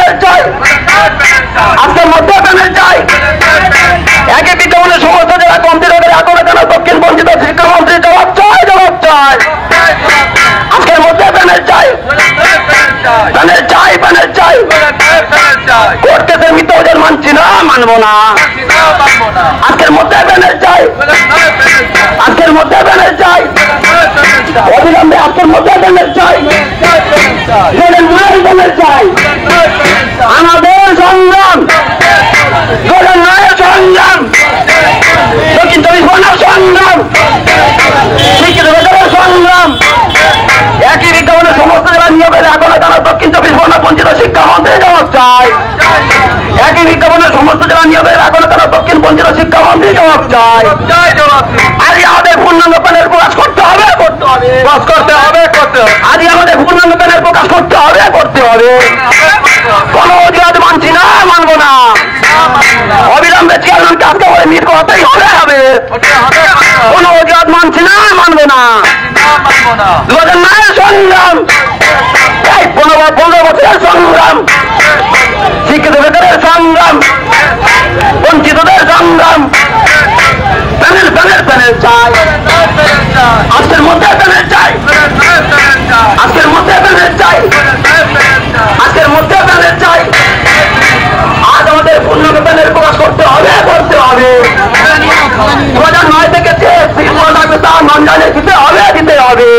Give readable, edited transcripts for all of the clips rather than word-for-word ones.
Panel চাই, আজকের মধ্যে প্যানেল চাই। একই বিজ্ঞাপনের সমস্ত জেলা কম্পিউটারে এখনো কেন দক্ষিণ বঞ্চিত শিক্ষামন্ত্রী জবাব চাই, জবাব চাই। আজকের মধ্যে প্যানেল চাই, প্যানেল চাই, প্যানেল চাই। কোর্ট কেসের মিথ্যা অভিযোগ মানছি না, মানবো না। আজকের মধ্যে প্যানেল চাই, আজকের মধ্যে প্যানেল চাই, অবিলম্বে আজকের মধ্যে প্যানেল চাই, প্যানেল চাই। আমাদের সংগ্রাম, ন্যায় সংগ্রাম, দক্ষিণ 24 পরগনার সংগ্রাম, শিক্ষিত বেকারের সংগ্রাম। একই বিজ্ঞাপনের সমস্ত জেলা নিয়োগের এখনো কেন দক্ষিণ 24 পরগনা বঞ্চিত শিক্ষামন্ত্রী জবাব চাই। একই বিজ্ঞাপনের সমস্ত জেলা নিয়োগের এখনো কেন দক্ষিণ বঞ্চিত শিক্ষামন্ত্রী জবাব চাই। আজ আমাদের পূর্ণাঙ্গ প্যানেল প্রকাশ করতে হবে, করতে হবে, করতে হবে, করতে হবে। আজ আমাদের পূর্ণাঙ্গ প্যানেল প্রকাশ করতে হবে, করতে হবে। কোন অধিকার মানছি না, মানবো না। অবিলম্বে চেয়ারম্যানকে আজকে বলে মিট করাতেই হবে, হবে। কোন অধিকার মানছি না, মানবো না। 2009 সংগ্রাম, 15 বছরের সংগ্রাম, শিক্ষিত বেকারের সংগ্রাম, বঞ্চিতদের সংগ্রাম। প্যানেল, প্যানেল, প্যানেল চাই, আজকের মধ্যে প্যানেল চাই, আজকের মধ্যে প্যানেল চাই, আজকের মধ্যে প্যানেল চাই। আজ আমাদের পূর্ণাঙ্গ প্যানেল প্রকাশ করতে হবে, করতে হবে। 2009 থেকে নঞ্জানে দিতে হবে, দিতে হবে।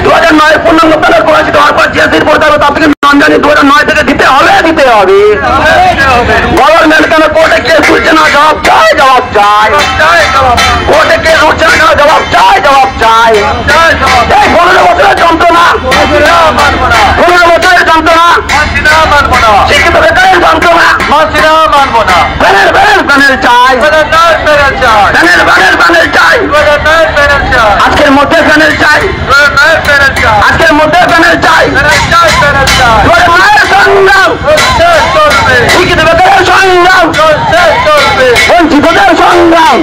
2009 পূর্ণাঙ্গ প্যানেল প্রকাশিত হওয়ার পর যে দিন পড়তে হবে তার থেকে নঞ্জানি 2009 থেকে দিতে হবে, দিতে হবে। গভর্নমেন্ট কেন কোর্টে কেস উঠছে না, জবাব চাই, জবাব চাই। কোর্টে কেস উঠছে না কেন, জবাব চাই, জবাব চাই। এই 15 বছরের যন্ত্রণা, 15 বছরের যন্ত্রণা, শিক্ষিত বেকারের যন্ত্রণা, প্যানেল, প্যানেল, প্যানেল চাই, প্যানেল, প্যানেল, প্যানেল চাই। আজকের মধ্যে প্যানেল চাই, আজকের মধ্যে প্যানেল চাই। সংগ্রাম, শিক্ষিত বেকারের সংগ্রাম, বঞ্চিতদের সংগ্রাম।